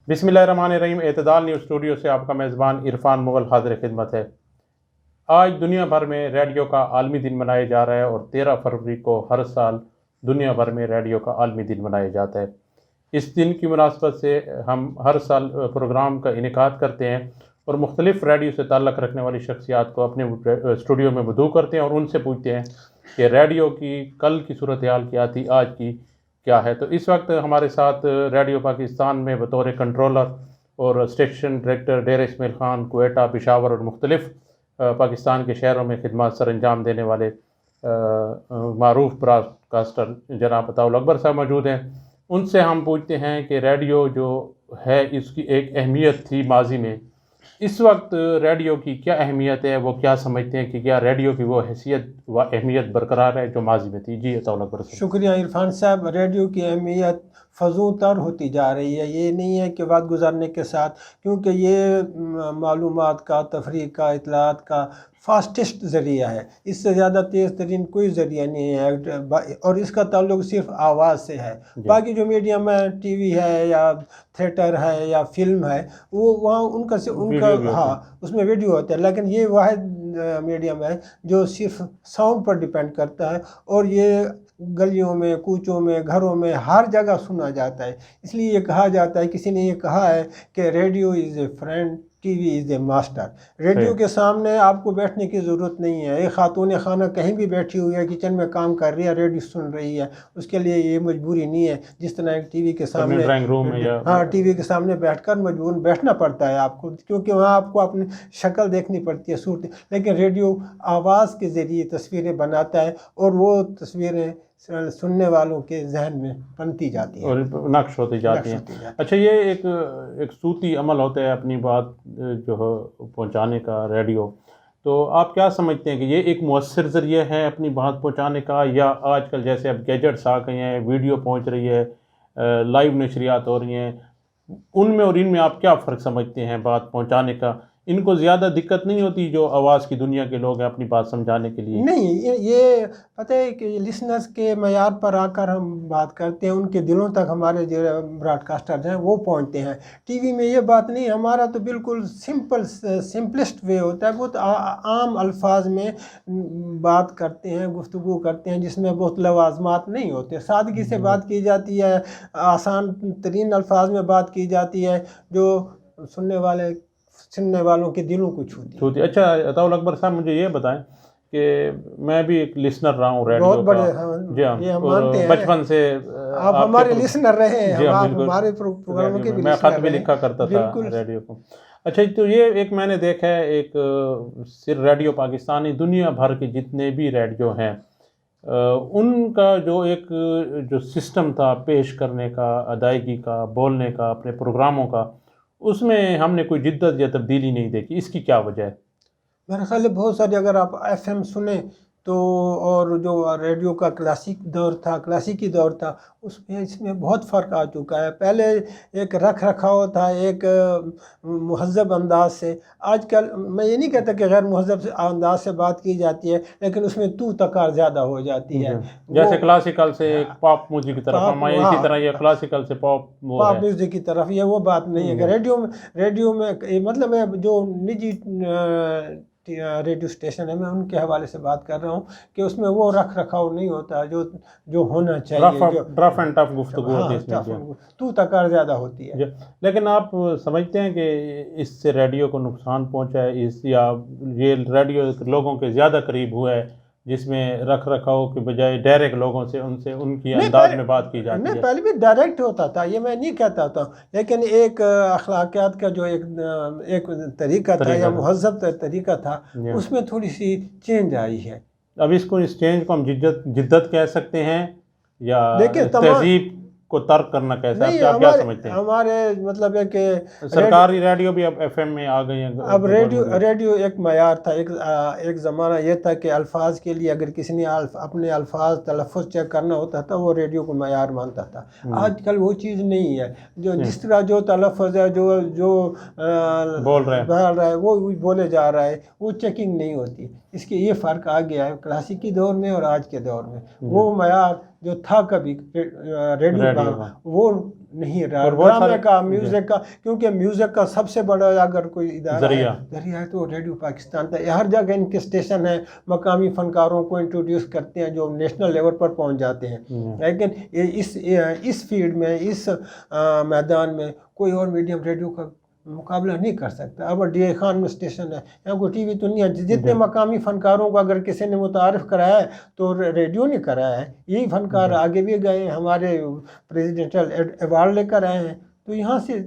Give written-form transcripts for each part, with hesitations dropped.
بسم اللہ الرحمن الرحیم. اعتدال نیوز اسٹوڈیو سے آپ کا میزبان عرفان مغل حاضر خدمت ہے. آج دنیا بھر میں ریڈیو کا عالمی دن منایا جا رہا ہے اور 13 فروری کو ہر سال دنیا بھر میں ریڈیو کا عالمی دن منایا جاتا ہے. اس دن کی مناسبت سے ہم ہر سال پروگرام کا انعقاد کرتے ہیں اور مختلف ریڈیو سے تعلق رکھنے والی شخصیات کو اپنے اسٹوڈیو میں مدعو کرتے ہیں اور ان سے پوچھتے ہیں کہ ریڈیو کی کل کی صورتحال کیا تھی، آج کی کیا ہے. تو اس وقت ہمارے ساتھ ریڈیو پاکستان میں بطور کنٹرولر اور اسٹیشن ڈائریکٹر ڈیر اسماعیل خان، کوئٹہ، پشاور اور مختلف پاکستان کے شہروں میں خدمات سر انجام دینے والے معروف براڈ کاسٹر جناب ata-ul-Akbar صاحب موجود ہیں. ان سے ہم پوچھتے ہیں کہ ریڈیو جو ہے اس کی ایک اہمیت تھی ماضی میں، اس وقت ریڈیو کی کیا اہمیت ہے، وہ کیا سمجھتے ہیں کہ کیا ریڈیو کی وہ حیثیت و اہمیت برقرار ہے جو ماضی میں تھی. جی ata-ul-Akbar صاحب. شکریہ عرفان صاحب. ریڈیو کی اہمیت فزوں تر ہوتی جا رہی ہے. یہ نہیں ہے کہ وقت گزرنے کے ساتھ، کیونکہ یہ معلومات کا، تفریح کا، اطلاعات کا فاسٹسٹ ذریعہ ہے. اس سے زیادہ تیز ترین کوئی ذریعہ نہیں ہے اور اس کا تعلق صرف آواز سے ہے. باقی جو میڈیم ہے، ٹی وی ہے یا تھیٹر ہے یا فلم ہے، وہ وہاں ان کا ہاں اس میں ویڈیو ہوتا ہے، لیکن یہ واحد میڈیم ہے جو صرف ساؤنڈ پر ڈیپینڈ کرتا ہے اور یہ گلیوں میں، کوچوں میں، گھروں میں ہر جگہ سنا جاتا ہے. اس لیے یہ کہا جاتا ہے، کسی نے یہ کہا ہے کہ radio is a friend, T V is a master. Radio کے سامنے آپ کو بیٹھنے کی ضرورت نہیں ہے. ایک خاتون خانہ کہیں بھی بیٹھی ہوئی ہے، کچن میں کام کر رہی ہے، ریڈیو سن رہی ہے، اس کے لیے یہ مجبوری نہیں ہے جس طرح ایک ٹی وی کے سامنے ٹی وی کے سامنے بیٹھ کر مجبور بیٹھنا پڑتا ہے آپ کو، کیونکہ وہاں آپ کو اپنی شکل دیکھنی پڑتی ہے، صورت. لیکن ریڈیو آواز کے ذریعے تصویریں بناتا ہے اور وہ تصویریں سننے والوں کے ذہن میں بنتی جاتی ہیں اور نقش ہوتی جاتی ہیں. اچھا، یہ ایک صوتی عمل ہوتا ہے اپنی بات جو ہے پہنچانے کا ریڈیو. تو آپ کیا سمجھتے ہیں کہ یہ ایک مؤثر ذریعہ ہے اپنی بات پہنچانے کا، یا آج کل جیسے اب گیجٹس آ گئے ہیں، ویڈیو پہنچ رہی ہے، لائیو نشریات ہو رہی ہیں، ان میں اور ان میں آپ کیا فرق سمجھتے ہیں بات پہنچانے کا؟ ان کو زیادہ دقت نہیں ہوتی جو آواز کی دنیا کے لوگ ہیں اپنی بات سمجھانے کے لیے؟ نہیں، یہ پتہ ہے کہ لسنرز کے معیار پر آ کر ہم بات کرتے ہیں، ان کے دلوں تک ہمارے جو براڈ کاسٹرز ہیں وہ پہنچتے ہیں. ٹی وی میں یہ بات نہیں. ہمارا تو بالکل سمپلسٹ وے ہوتا ہے. بہت عام الفاظ میں بات کرتے ہیں، گفتگو کرتے ہیں، جس میں بہت لوازمات نہیں ہوتے. سادگی سے بات کی جاتی ہے، آسان ترین الفاظ میں بات کی جاتی ہے جو سننے والوں کے دلوں کو چھوتی. اچھا ata-ul-Akbar صاحب، مجھے یہ بتائیں کہ میں بھی ایک لسنر رہا ہوں ریڈیو بہت بڑے. جی ہاں، یہ ہم مانتے ہیں، بچپن سے آپ ہمارے لسنر رہے ہیں. آپ ہمارے پروگراموں کے بھی میں خط بھی لکھا کرتا تھا ریڈیو کو. اچھا، تو یہ ایک میں نے دیکھا ہے، ایک صرف ریڈیو پاکستانی، دنیا بھر کے جتنے بھی ریڈیو ہیں ان کا جو سسٹم تھا پیش کرنے کا، ادائیگی کا، بولنے کا، اپنے پروگراموں کا، اس میں ہم نے کوئی جدت یا تبدیلی نہیں دیکھی. اس کی کیا وجہ ہے؟ میرے خیال ہے بہت ساری، اگر آپ ایف ایم سنیں تو، اور جو ریڈیو کا کلاسیکی دور تھا، اس میں بہت فرق آ چکا ہے. پہلے ایک رکھ رکھاؤ تھا، ایک مہذب انداز سے. آج کل میں یہ نہیں کہتا کہ غیر مہذب انداز سے بات کی جاتی ہے، لیکن اس میں تو تکار زیادہ ہو جاتی ہے. جیسے کلاسیکل سے پاپ میوزک کی طرف ہم آئے، اسی طرح یہ کلاسیکل سے پاپ میوزک کی طرف. یہ وہ بات نہیں ہے کہ ریڈیو میں مطلب ہے جو نجی ریڈیو اسٹیشن ہے، میں ان کے حوالے سے بات کر رہا ہوں کہ اس میں وہ رکھ رکھاؤ نہیں ہوتا جو ہونا چاہیے. رف اینڈ ٹف گفتگو ہوتی ہے، اس میں تو تکار زیادہ ہوتی ہے. لیکن آپ سمجھتے ہیں کہ اس سے ریڈیو کو نقصان پہنچا ہے، یا یہ ریڈیو لوگوں کے زیادہ قریب ہوا ہے جس میں رکھ رکھاؤ کے بجائے ڈائریکٹ لوگوں سے ان کی انداز میں بات کی جاتی ہے؟ نہیں، پہلے بھی ڈائریکٹ ہوتا تھا، یہ میں نہیں کہتا تھا، لیکن ایک اخلاقیات کا جو ایک طریقہ تھا یا مہذب طریقہ تھا، اس میں تھوڑی سی چینج آئی ہے. اب اس چینج کو ہم جدت کہہ سکتے ہیں یا تہذیب کو ترک کرنا کیسا ہے؟ آپ کیا سمجھتے ہیں؟ ہمارے مطلب ہے کہ سرکاری ریڈیو بھی اب ایف ایم میں آ گئی ہیں. اب ریڈیو ایک معیار تھا. ایک زمانہ یہ تھا کہ الفاظ کے لیے اگر کسی نے اپنے الفاظ تلفظ چیک کرنا ہوتا تھا، وہ ریڈیو کو معیار مانتا تھا. آج کل وہ چیز نہیں ہے. جس طرح جو تلفظ ہے، جو بول رہا ہے وہ بولے جا رہا ہے، وہ چیکنگ نہیں ہوتی. اس کے یہ فرق آ گیا ہے کلاسیکی دور میں اور آج کے دور میں. وہ معیار جو تھا کبھی ریڈیو کا، وہ نہیں رہا ڈرامے کا، میوزک کا، کیونکہ میوزک کا سب سے بڑا اگر کوئی ادارہ ذریعہ ہے تو ریڈیو پاکستان تھا. ہر جگہ ان کے اسٹیشن ہیں، مقامی فنکاروں کو انٹروڈیوس کرتے ہیں جو نیشنل لیول پر پہنچ جاتے ہیں. لیکن اس فیلڈ میں، اس میدان میں کوئی اور میڈیم ریڈیو کا مقابلہ نہیں کر سکتا. اب ڈی اے خان میں اسٹیشن ہے، یہاں کوئی ٹی وی تو نہیں ہے. جتنے مقامی فنکاروں کو اگر کسی نے متعارف کرایا ہے تو ریڈیو نے کرایا ہے. یہی فنکار آگے بھی گئے ہیں، ہمارے پریزیڈنشل ایوارڈ لے کر آئے ہیں. تو یہاں سے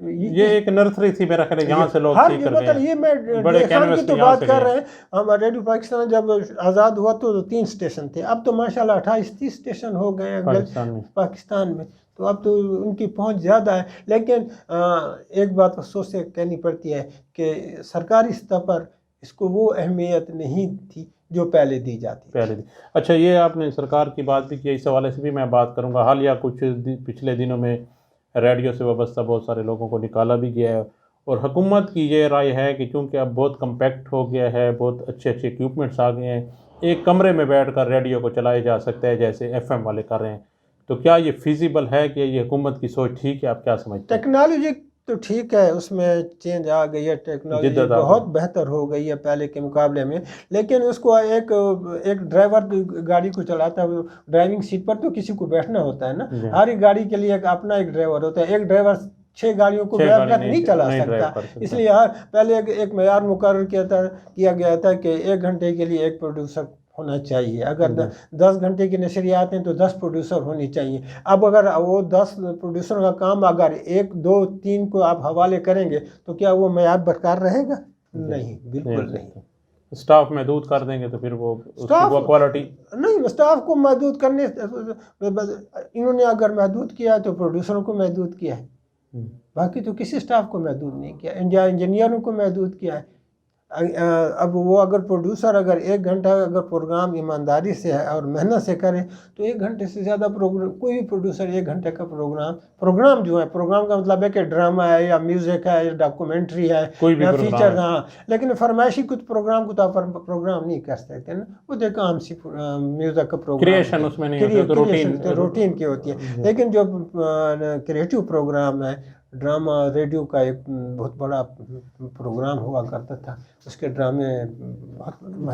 یہ ایک نرسری تھی میرا خیال ہے، یہاں سے لوگ سیکھ کر گئے ہیں. یہ میں ڈی خان کی تو بات کر رہے ہیں. ہم ریڈیو پاکستان جب آزاد ہوا تو 3 اسٹیشن تھے، اب تو ماشاءاللہ 28-30 اسٹیشن ہو گئے ہیں پاکستان میں. تو اب تو ان کی پہنچ زیادہ ہے. لیکن ایک بات افسوس سے کہنی پڑتی ہے کہ سرکاری سطح پر اس کو وہ اہمیت نہیں تھی جو پہلے دی جاتی. اچھا، یہ آپ نے سرکار کی بات بھی کی، اس حوالے سے بھی میں بات کروں گا. حالیہ کچھ پچھلے دنوں میں ریڈیو سے وابستہ بہت سارے لوگوں کو نکالا بھی گیا ہے، اور حکومت کی یہ رائے ہے کہ چونکہ اب بہت کمپیکٹ ہو گیا ہے، بہت اچھے ایکوپمنٹس آ گئے ہیں، ایک کمرے میں بیٹھ کر ریڈیو کو چلایا جا سکتا ہے جیسے ایف ایم والے کر رہے ہیں. تو کیا یہ فیزیبل ہے کہ یہ حکومت کی سوچ ٹھیک ہے؟ آپ کیا سمجھتے ہیں؟ ٹیکنالوجی تو ٹھیک ہے، اس میں چینج آ گئی ہے، ٹیکنالوجی بہت بہتر ہو گئی ہے پہلے کے مقابلے میں. لیکن اس کو ایک ڈرائیور گاڑی کو چلاتا ہے، ڈرائیونگ سیٹ پر تو کسی کو بیٹھنا ہوتا ہے نا. ہر گاڑی کے لیے ایک اپنا ایک ڈرائیور ہوتا ہے. ایک ڈرائیور 6 گاڑیوں کو بیٹھ کر نہیں چلا سکتا. اس لیے پہلے ایک معیار مقرر کیا گیا تھا کہ 1 گھنٹے کے لیے ایک پروڈیوسر ہونا چاہیے. اگر 10 گھنٹے کی نشریات ہیں تو 10 پروڈیوسر ہونی چاہیے. اب اگر وہ 10 پروڈیوسر کا کام اگر 1 2 3 کو آپ حوالے کریں گے تو کیا وہ معیار برقرار رہے گا؟ نہیں، بالکل نہیں. اسٹاف محدود کر دیں گے تو پھر وہ کوالٹی نہیں. اسٹاف کو محدود کرنے، انہوں نے اگر محدود کیا ہے تو پروڈیوسروں کو محدود کیا ہے، باقی تو کسی اسٹاف کو محدود نہیں کیا. انجینئروں کو محدود کیا ہے. اب وہ اگر پروڈیوسر اگر 1 گھنٹہ اگر پروگرام ایمانداری سے ہے اور محنت سے کرے تو 1 گھنٹے سے زیادہ پروگرام، کوئی بھی پروڈیوسر 1 گھنٹے کا پروگرام جو ہے، پروگرام کا مطلب ہے کہ ڈرامہ ہے یا میوزک ہے یا ڈاکومنٹری ہے یا فیچر. ہاں، لیکن فرمائشی کچھ پروگرام کو تو آپ پروگرام نہیں کر سکتے نا. وہ دیکھو عام سی میوزک کا پروگرام کریشن اس میں نہیں ہوتی، روٹین کی ہوتی ہے. لیکن جو کریٹو پروگرام ہے، ڈرامہ، ریڈیو کا ایک بہت بڑا پروگرام ہوا کرتا تھا. اس کے ڈرامے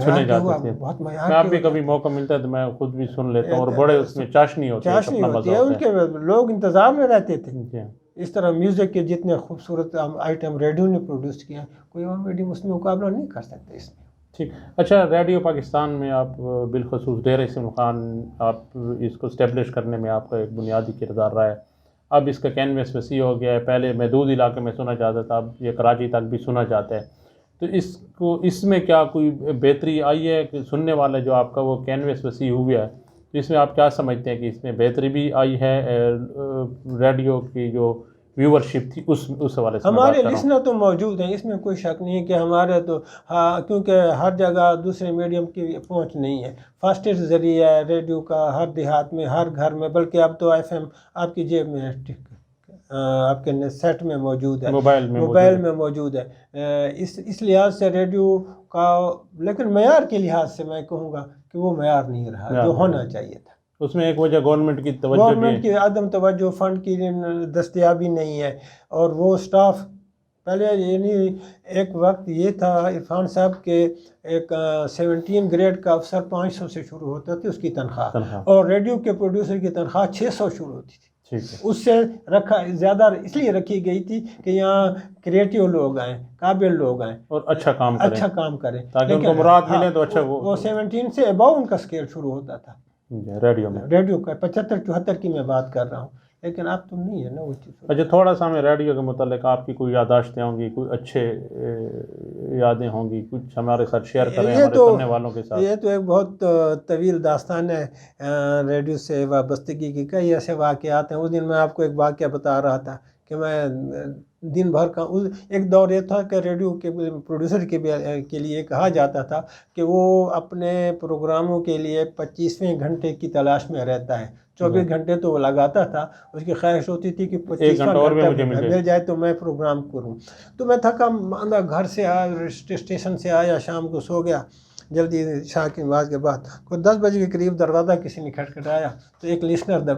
سنے جاتے تھے. میں اب بھی کبھی موقع ملتا ہے تو میں خود بھی سن لیتا ہوں، اور بڑے اس میں چاشنی ہوتی ہے. ان کے لوگ انتظار میں رہتے تھے. اس طرح میوزک کے جتنے خوبصورت آئٹم ریڈیو نے پروڈیوس کیا، کوئی اور میڈیم اس میں مقابلہ نہیں کر سکتے اس میں. ٹھیک. اچھا، ریڈیو پاکستان میں آپ بالخصوص ڈیر اسم خان، آپ اس کو اسٹیبلش کرنے میں آپ کا ایک بنیادی کردار رہا ہے. اب اس کا کینوس وسیع ہو گیا ہے. پہلے محدود علاقے میں سنا جاتا تھا، اب یہ کراچی تک بھی سنا جاتا ہے. تو اس میں کیا کوئی بہتری آئی ہے کہ سننے والے جو آپ کا وہ کینوس وسیع ہو گیا ہے، تو اس میں آپ کیا سمجھتے ہیں کہ اس میں بہتری بھی آئی ہے؟ ریڈیو کی جو ویورشپ تھی اس حوالے سے ہمارے لسنر تو موجود ہیں، اس میں کوئی شک نہیں ہے کہ ہمارے تو کیونکہ ہر جگہ دوسرے میڈیم کی پہنچ نہیں ہے. فاسٹسٹ ذریعہ ہے ریڈیو کا، ہر دیہات میں، ہر گھر میں، بلکہ اب تو ایف ایم آپ کی جیب میں ہے، آپ کے سیٹ میں موجود ہے، موبائل میں موجود ہے. اس لحاظ سے ریڈیو کا، لیکن معیار کے لحاظ سے میں کہوں گا کہ وہ معیار نہیں رہا جو ہونا چاہیے تھا. اس میں ایک وجہ گورنمنٹ کی توجہ، گورنمنٹ کی عدم توجہ، فنڈ کی دستیابی نہیں ہے. اور وہ اسٹاف پہلے، یعنی ایک وقت یہ تھا عرفان صاحب کے ایک 17 گریڈ کا افسر 500 سے شروع ہوتا تھی اس کی تنخواہ، اور ریڈیو کے پروڈیوسر کی تنخواہ 600 شروع ہوتی تھی. اس سے زیادہ اس لیے رکھی گئی تھی کہ یہاں کریٹیو لوگ آئیں، قابل لوگ آئیں اور اچھا کام کریں تاکہ ان کو مراد ملے. تو اچھا، وہ 17 سے اباؤ ان کا اسکیل شروع ہوتا تھا ریڈیو کا. 75-74 کی میں بات کر رہا ہوں، لیکن اب تو نہیں ہے نا وہ چیز. اچھا، تھوڑا سا ہمیں ریڈیو کے متعلق آپ کی کوئی یادداشتیں ہوں گی، کوئی اچھے یادیں ہوں گی، کچھ ہمارے ساتھ شیئر کریں ہمارے سننے والوں کے ساتھ. یہ تو ایک بہت طویل داستان ہے ریڈیو سے وابستگی کی. کئی ایسے واقعات ہیں. اس دن میں آپ کو ایک واقعہ بتا رہا تھا کہ میں دن بھر کا، ایک دور یہ تھا کہ ریڈیو کے پروڈیوسر کے لیے کہا جاتا تھا کہ وہ اپنے پروگراموں کے لیے 25ویں گھنٹے کی تلاش میں رہتا ہے. 24 گھنٹے تو وہ لگاتا تھا، اس کی خواہش ہوتی تھی کہ 25واں گھنٹہ مل جائے تو میں پروگرام کروں. تو میں تھکا ماندہ گھر سے آیا، اسٹیشن سے آیا، شام کو سو گیا. جلدی عشاء کی نماز کے بعد کوئی 10 بجے کے قریب دروازہ کسی نے کھٹکھٹایا تو ایک لسنر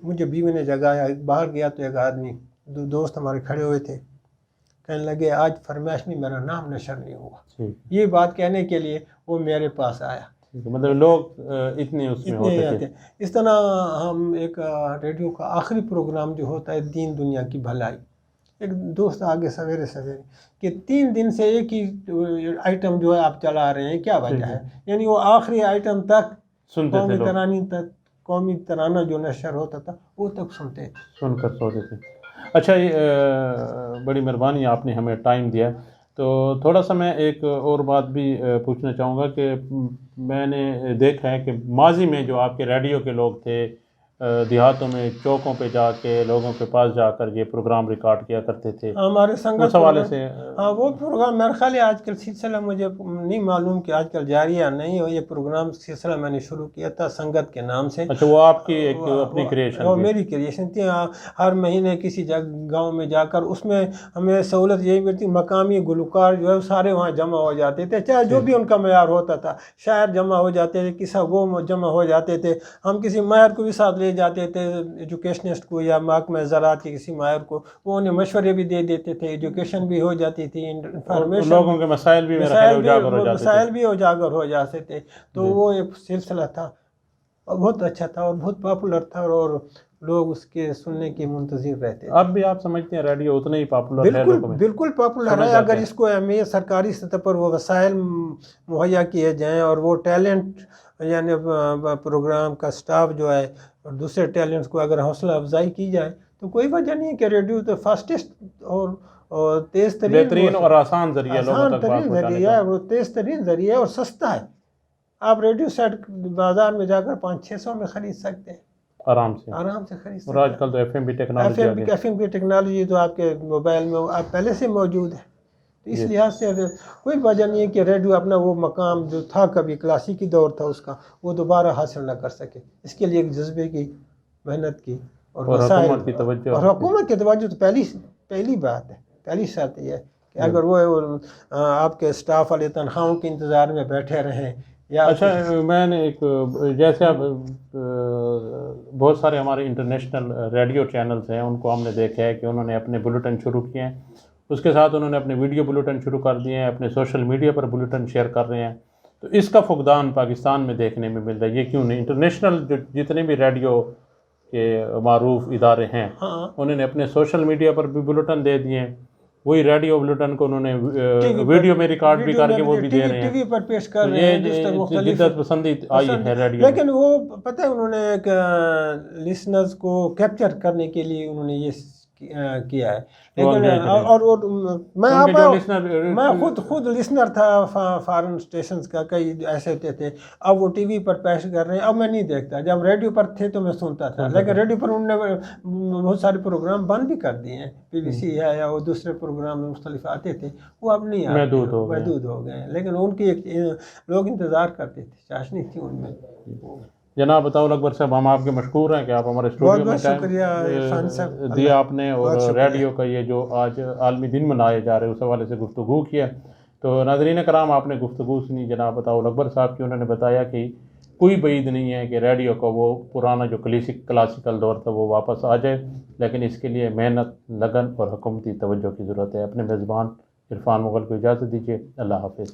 مجھے بیوی نے جگایا، باہر گیا تو ایک آدمی دوست ہمارے کھڑے ہوئے تھے، کہنے لگے آج فرمائش میں میرا نام نشر نہیں ہوا. یہ بات کہنے کے لیے وہ میرے پاس آیا. مطلب لوگ اتنے اس میں ہوتے تھے. اس طرح ہم ایک ریڈیو کا آخری پروگرام جو ہوتا ہے دین دنیا کی بھلائی، ایک دوست آگے سویرے کہ 3 دن سے ایک ہی آئٹم جو ہے آپ چلا رہے ہیں، کیا وجہ ہے؟ یعنی وہ آخری آئٹم تک قومی ترانہ جو نشر ہوتا تھا وہ تک سنتے تھے، سن کر سوتے تھے. اچھا، بڑی مہربانی آپ نے ہمیں ٹائم دیا. تو تھوڑا سا میں ایک اور بات بھی پوچھنا چاہوں گا کہ میں نے دیکھا ہے کہ ماضی میں جو آپ کے ریڈیو کے لوگ تھے دیہاتوں میں چوکوں پہ جا کے لوگوں کے پاس جا کر یہ پروگرام ریکارڈ کیا کرتے تھے ہمارے سنگت اس حوالے سے. ہاں وہ پروگرام میرا خیال ہے آج کل سلسلہ مجھے نہیں معلوم کہ آج کل جاری یا نہیں ہو. یہ پروگرام سلسلہ میں نے شروع کیا تھا سنگت کے نام سے. اچھا، وہ آپ کی ایک اپنی کریشن وہ میری کریشن تھی. ہر مہینے کسی گاؤں میں جا کر اس میں ہمیں سہولت یہی ملتی، مقامی گلوکار جو ہے سارے وہاں جمع ہو جاتے تھے، چاہے جو بھی ان کا معیار ہوتا تھا. شاعر جمع ہو جاتے تھے، قصہ گو جمع ہو جاتے تھے. ہم کسی ماہر کو بھی ساتھ لے جاتے تھے، ایجوکیشنسٹ کو یا محکمہ زراعت کے کسی ماہر کو، وہ انہیں مشورے بھی دے دیتے تھے، ایجوکیشن بھی ہو جاتی تھی، انفارمیشن، لوگوں کے مسائل بھی اجاگر ہو جاتے تھے. تو وہ ایک سلسلہ تھا اور بہت اچھا تھا اور بہت پاپولر تھا اور لوگ اس کے سننے کی منتظر رہتے تھے. اب بھی آپ سمجھتے ہیں ریڈیو اتنا ہی پاپولر ہے؟ بالکل پاپولر ہے. اگر اس کو اہمیت سرکاری سطح پر وہ وسائل مہیا کیے جائیں اور وہ ٹیلنٹ یعنی پروگرام کا سٹاف جو ہے اور دوسرے ٹیلنٹس کو اگر حوصلہ افزائی کی جائے تو کوئی وجہ نہیں ہے کہ ریڈیو تو فاسٹسٹ اور تیز ترین، بہترین اور آسان ذریعہ لوگوں تک بات پہنچانے کا، وہ تیز ترین ذریعہ ہے اور سستا ہے. آپ ریڈیو سیٹ بازار میں جا کر 500-600 میں خرید سکتے ہیں، آرام سے خرید سکتے ہیں. اور آج کل تو ایف ایم کی ٹیکنالوجی تو آپ کے موبائل میں آپ پہلے سے موجود ہے. تو اس لحاظ سے کوئی وجہ نہیں ہے کہ ریڈیو اپنا وہ مقام جو تھا کبھی کلاسیکی دور تھا اس کا وہ دوبارہ حاصل نہ کر سکے. اس کے لیے ایک جذبے کی، محنت کی اور حکومت کی توجہ، اور حکومت کی توجہ تو پہلی بات ہے. پہلی شرط یہ ہے کہ اگر وہ آپ کے اسٹاف والے تنخواہوں کے انتظار میں بیٹھے رہیں یا. اچھا، میں نے ایک جیسے اب بہت سارے ہمارے انٹرنیشنل ریڈیو چینلز ہیں، ان کو ہم نے دیکھا ہے کہ انہوں نے اپنے بلیٹن شروع کیے ہیں، اس کے ساتھ انہوں نے اپنے ویڈیو بلیٹن شروع کر دیے ہیں، اپنے سوشل میڈیا پر بلیٹن شیئر کر رہے ہیں. تو اس کا فقدان پاکستان میں دیکھنے میں مل رہا ہے، یہ کیوں نہیں؟ انٹرنیشنل جتنے بھی ریڈیو کے معروف ادارے ہیں انہوں نے اپنے سوشل میڈیا پر بھی بلیٹن دے دیے ہیں، وہی ریڈیو بلیٹن کو انہوں نے ویڈیو میں ریکارڈ بھی کر کے وہ بھی دے رہے ہیں، ٹی وی پر پیش کر رہے ہیں. یہ جدت پسندی آئی ہے ریڈیو. لیکن وہ پتہ ہے انہوں نے ایک لسنرز کو کیپچر کرنے کے لیے انہوں نے یہ کیا ہے. لیکن اور میں خود لسنر تھا فارن اسٹیشنز کا، کئی ایسے ہوتے تھے. اب وہ ٹی وی پر پیش کر رہے ہیں، اب میں نہیں دیکھتا. جب ریڈیو پر تھے تو میں سنتا تھا، لیکن ریڈیو پر انہوں نے بہت سارے پروگرام بند بھی کر دیے ہیں. پی بی سی ہے یا وہ دوسرے پروگرام مختلف آتے تھے، وہ اب نہیں آتے، محدود ہو گئے ہیں. لیکن ان کی لوگ انتظار کرتے تھے، چاشنی تھی ان میں. جناب ata-ul-Akbar صاحب، ہم آپ کے مشکور ہیں کہ آپ ہمارے اسٹوڈیو میں ٹائم دیا آپ نے اور ریڈیو کا یہ جو آج عالمی دن منائے جا رہے ہیں اس حوالے سے گفتگو کیا. تو ناظرین کرام، آپ نے گفتگو سنی جناب ata-ul-Akbar صاحب کی. انہوں نے بتایا کہ کوئی بعید نہیں ہے کہ ریڈیو کا وہ پرانا جو کلاسیکل دور تھا وہ واپس آ جائے، لیکن اس کے لیے محنت، لگن اور حکومتی توجہ کی ضرورت ہے. اپنے میزبان عرفان مغل کو اجازت دیجیے. اللہ حافظ.